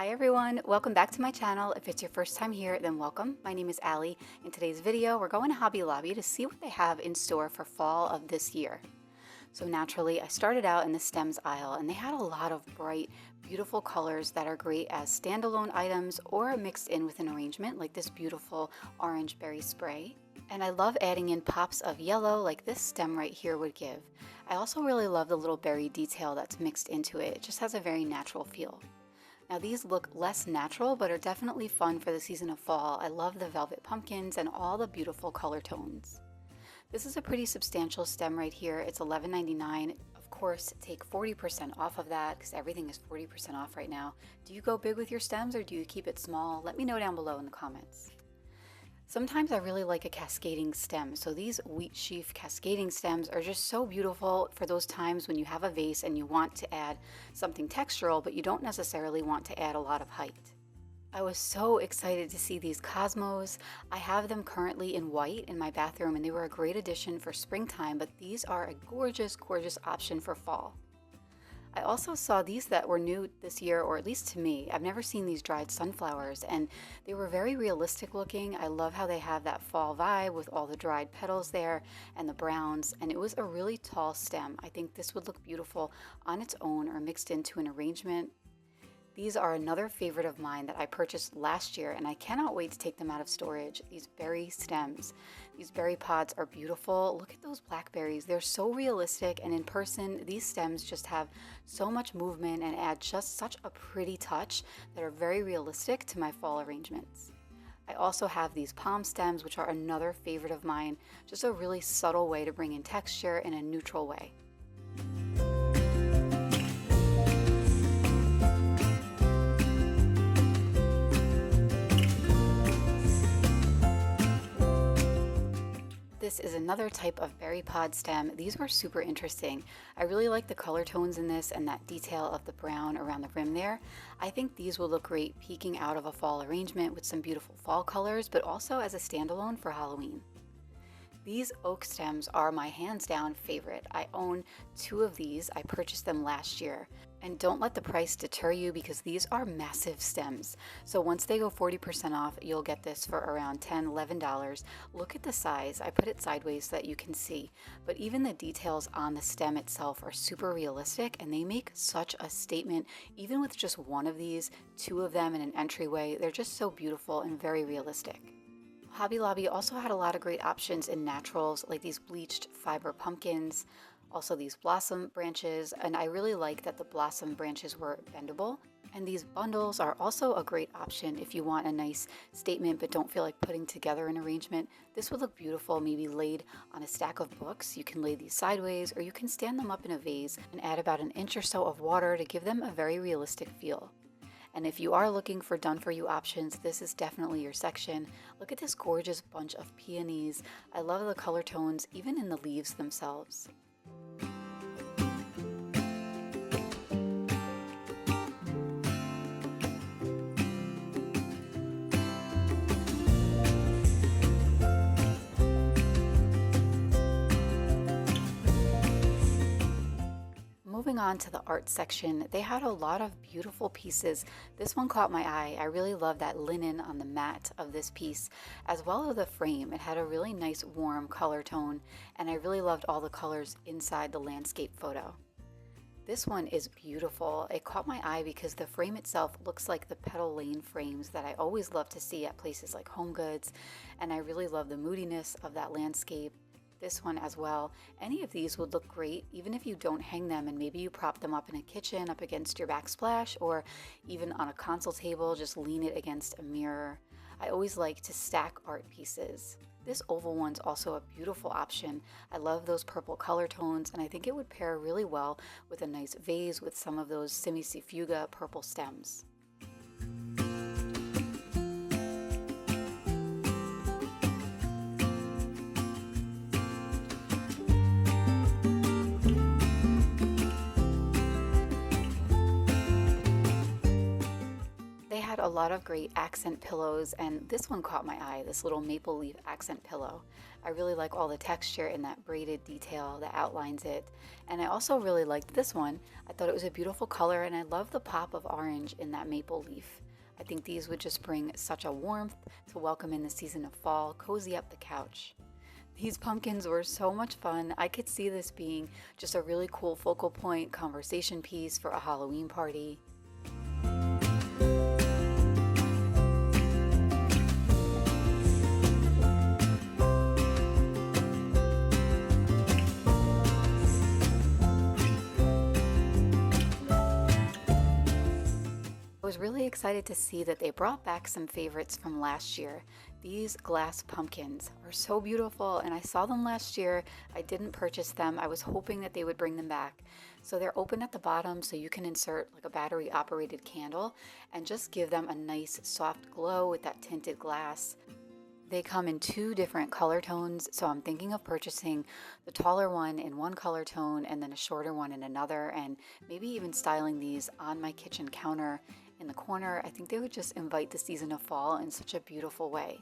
Hi everyone, welcome back to my channel. If it's your first time here, then welcome. My name is Allie. In today's video, we're going to Hobby Lobby to see what they have in store for fall of this year. So naturally, I started out in the stems aisle and they had a lot of bright, beautiful colors that are great as standalone items or mixed in with an arrangement like this beautiful orange berry spray. And I love adding in pops of yellow like this stem right here would give. I also really love the little berry detail that's mixed into it. It just has a very natural feel. Now these look less natural, but are definitely fun for the season of fall. I love the velvet pumpkins and all the beautiful color tones. This is a pretty substantial stem right here. It's $11.99. Of course, take 40% off of that because everything is 40% off right now. Do you go big with your stems or do you keep it small? Let me know down below in the comments. Sometimes I really like a cascading stem. So these wheat sheaf cascading stems are just so beautiful for those times when you have a vase and you want to add something textural, but you don't necessarily want to add a lot of height. I was so excited to see these cosmos. I have them currently in white in my bathroom and they were a great addition for springtime, but these are a gorgeous, gorgeous option for fall. I also saw these that were new this year, or at least to me. I've never seen these dried sunflowers and they were very realistic looking. I love how they have that fall vibe with all the dried petals there and the browns, and it was a really tall stem. I think this would look beautiful on its own or mixed into an arrangement. These are another favorite of mine that I purchased last year and I cannot wait to take them out of storage. These berry stems. These berry pods are beautiful. Look at those blackberries. They're so realistic, and in person these stems just have so much movement and add just such a pretty touch that are very realistic to my fall arrangements. I also have these palm stems, which are another favorite of mine. Just a really subtle way to bring in texture in a neutral way. This is another type of berry pod stem. These were super interesting. I really like the color tones in this and that detail of the brown around the rim there. I think these will look great peeking out of a fall arrangement with some beautiful fall colors, but also as a standalone for Halloween. These oak stems are my hands down favorite. I own 2 of these. I purchased them last year. And don't let the price deter you because these are massive stems. So once they go 40% off, you'll get this for around $10, $11. Look at the size. I put it sideways so that you can see. But even the details on the stem itself are super realistic and they make such a statement. Even with just one of these, 2 of them in an entryway, they're just so beautiful and very realistic. Hobby Lobby also had a lot of great options in naturals like these bleached fiber pumpkins, also these blossom branches, and I really like that the blossom branches were bendable. And these bundles are also a great option if you want a nice statement but don't feel like putting together an arrangement. This would look beautiful maybe laid on a stack of books. You can lay these sideways or you can stand them up in a vase and add about an inch or so of water to give them a very realistic feel. And if you are looking for done-for-you options, this is definitely your section. Look at this gorgeous bunch of peonies. I love the color tones, even in the leaves themselves. Moving on to the art section, they had a lot of beautiful pieces. This one caught my eye. I really love that linen on the mat of this piece, as well as the frame. It had a really nice warm color tone, and I really loved all the colors inside the landscape photo. This one is beautiful. It caught my eye because the frame itself looks like the Petal Lane frames that I always love to see at places like Home Goods, and I really love the moodiness of that landscape. This one as well. Any of these would look great even if you don't hang them and maybe you prop them up in a kitchen up against your backsplash, or even on a console table, just lean it against a mirror. I always like to stack art pieces. This oval one's also a beautiful option. I love those purple color tones and I think it would pair really well with a nice vase with some of those semicifuga purple stems. a lot of great accent pillows, and this one caught my eye, this little maple leaf accent pillow. I really like all the texture in that braided detail that outlines it. And I also really liked this one. I thought it was a beautiful color, and I love the pop of orange in that maple leaf. I think these would just bring such a warmth to welcome in the season of fall, cozy up the couch. These pumpkins were so much fun. I could see this being just a really cool focal point conversation piece for a Halloween party. I was really excited to see that they brought back some favorites from last year. These glass pumpkins are so beautiful, and I saw them last year. I didn't purchase them. I was hoping that they would bring them back. So they're open at the bottom, so you can insert like a battery operated candle and just give them a nice soft glow with that tinted glass. They come in 2 different color tones, so I'm thinking of purchasing the taller one in one color tone and then a shorter one in another, and maybe even styling these on my kitchen counter in the corner. I think they would just invite the season of fall in such a beautiful way.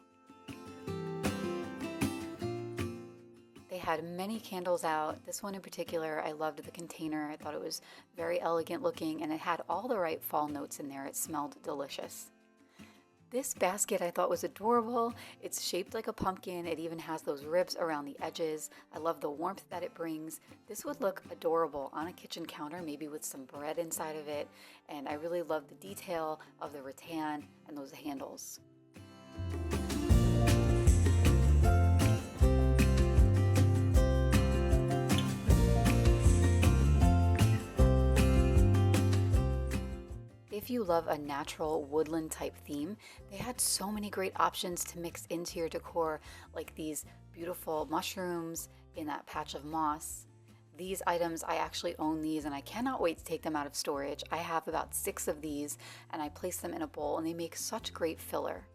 They had many candles out. This one in particular, I loved the container. I thought it was very elegant looking, and it had all the right fall notes in there. It smelled delicious. This basket I thought was adorable. It's shaped like a pumpkin. It even has those ribs around the edges. I love the warmth that it brings. This would look adorable on a kitchen counter, maybe with some bread inside of it. And I really love the detail of the rattan and those handles. If you love a natural woodland type theme, they had so many great options to mix into your decor, like these beautiful mushrooms in that patch of moss. These items, I actually own these, and I cannot wait to take them out of storage. I have about 6 of these, and I place them in a bowl, and they make such great filler.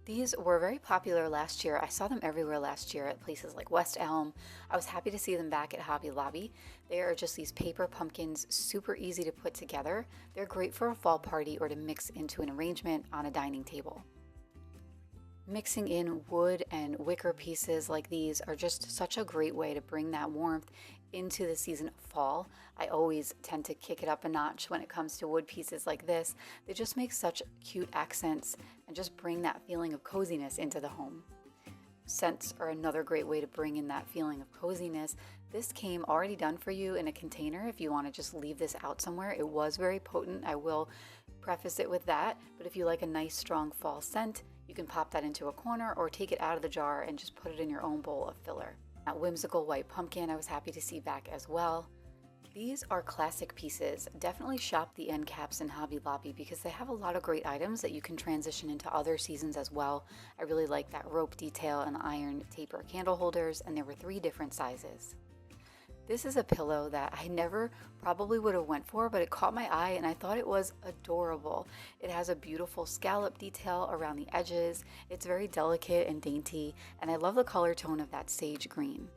These were very popular last year. I saw them everywhere last year at places like West Elm. I was happy to see them back at Hobby Lobby. They are just these paper pumpkins, super easy to put together. They're great for a fall party or to mix into an arrangement on a dining table. Mixing in wood and wicker pieces like these are just such a great way to bring that warmth into the season of fall. I always tend to kick it up a notch when it comes to wood pieces like this. They just make such cute accents and just bring that feeling of coziness into the home. Scents are another great way to bring in that feeling of coziness. This came already done for you in a container if you want to just leave this out somewhere. It was very potent. I will preface it with that, but if you like a nice strong fall scent, you can pop that into a corner or take it out of the jar and just put it in your own bowl of filler. That whimsical white pumpkin I was happy to see back as well. These are classic pieces. Definitely shop the end caps in Hobby Lobby because they have a lot of great items that you can transition into other seasons as well. I really like that rope detail and the iron taper candle holders, and there were 3 different sizes. This is a pillow that I never probably would have went for, but it caught my eye and I thought it was adorable. It has a beautiful scallop detail around the edges. It's very delicate and dainty, and I love the color tone of that sage green.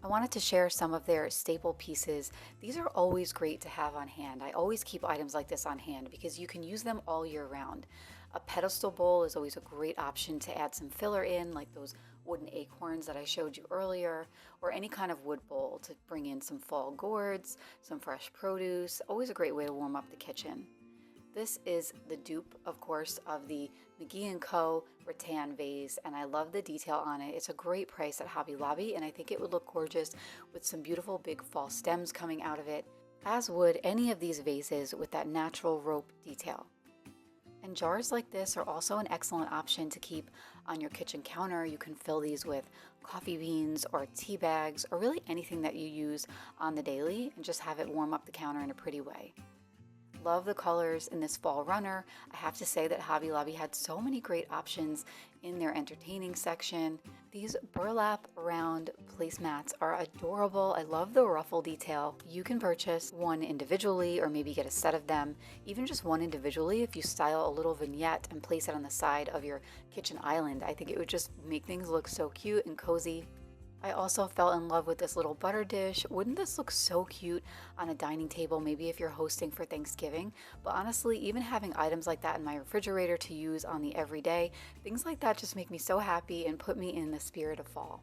I wanted to share some of their staple pieces. These are always great to have on hand. I always keep items like this on hand because you can use them all year round. A pedestal bowl is always a great option to add some filler in, like those wooden acorns that I showed you earlier, or any kind of wood bowl to bring in some fall gourds, some fresh produce. Always a great way to warm up the kitchen. This is the dupe, of course, of the McGee & Co. rattan vase, and I love the detail on it. It's a great price at Hobby Lobby, and I think it would look gorgeous with some beautiful big fall stems coming out of it, as would any of these vases with that natural rope detail. And jars like this are also an excellent option to keep on your kitchen counter. You can fill these with coffee beans or tea bags or really anything that you use on the daily and just have it warm up the counter in a pretty way. Love the colors in this fall runner. I have to say that Hobby Lobby had so many great options in their entertaining section. These burlap round placemats are adorable. I love the ruffle detail. You can purchase one individually or maybe get a set of them, even just one individually. If you style a little vignette and place it on the side of your kitchen island, I think it would just make things look so cute and cozy. I also fell in love with this little butter dish. Wouldn't this look so cute on a dining table, maybe if you're hosting for Thanksgiving? But honestly, even having items like that in my refrigerator to use on the everyday, things like that just make me so happy and put me in the spirit of fall.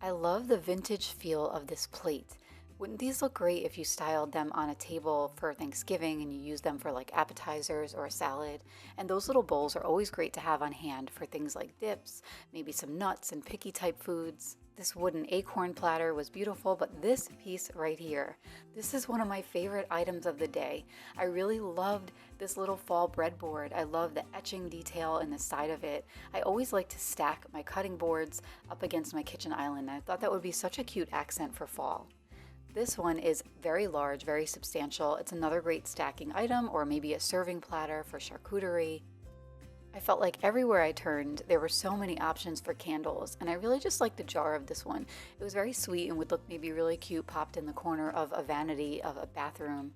I love the vintage feel of this plate. Wouldn't these look great if you styled them on a table for Thanksgiving and you use them for like appetizers or a salad? And those little bowls are always great to have on hand for things like dips, maybe some nuts and picky type foods. This wooden acorn platter was beautiful, but this piece right here, this is one of my favorite items of the day. I really loved this little fall breadboard. I love the etching detail in the side of it. I always like to stack my cutting boards up against my kitchen island. I thought that would be such a cute accent for fall. This one is very large, very substantial. It's another great stacking item, or maybe a serving platter for charcuterie. I felt like everywhere I turned, there were so many options for candles, and I really just liked the jar of this one. It was very sweet and would look maybe really cute popped in the corner of a vanity of a bathroom.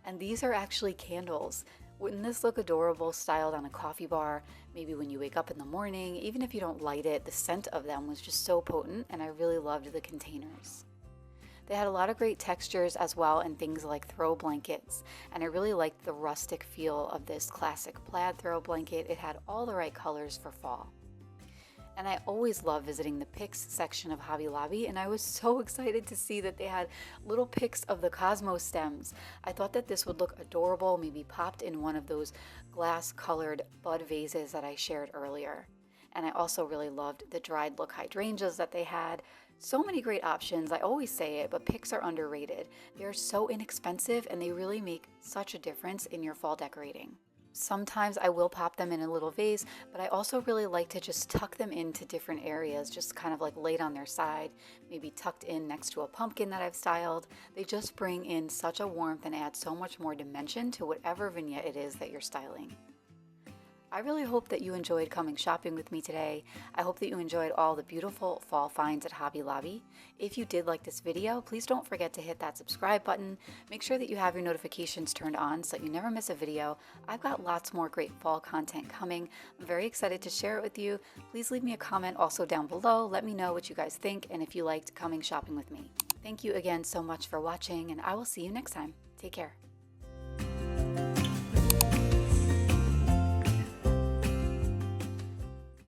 And these are actually candles. Wouldn't this look adorable styled on a coffee bar, maybe when you wake up in the morning? Even if you don't light it, the scent of them was just so potent, and I really loved the containers. They had a lot of great textures as well, and things like throw blankets, and I really liked the rustic feel of this classic plaid throw blanket. It had all the right colors for fall. And I always love visiting the picks section of Hobby Lobby, and I was so excited to see that they had little picks of the Cosmos stems. I thought that this would look adorable, maybe popped in one of those glass colored bud vases that I shared earlier. And I also really loved the dried look hydrangeas that they had. So many great options. I always say it, but picks are underrated. They're so inexpensive and they really make such a difference in your fall decorating. Sometimes I will pop them in a little vase, but I also really like to just tuck them into different areas, just kind of like laid on their side, maybe tucked in next to a pumpkin that I've styled. They just bring in such a warmth and add so much more dimension to whatever vignette it is that you're styling. I really hope that you enjoyed coming shopping with me today. I hope that you enjoyed all the beautiful fall finds at Hobby Lobby. If you did like this video, please don't forget to hit that subscribe button. Make sure that you have your notifications turned on so that you never miss a video. I've got lots more great fall content coming. I'm very excited to share it with you. Please leave me a comment also down below. Let me know what you guys think and if you liked coming shopping with me. Thank you again so much for watching, and I will see you next time. Take care.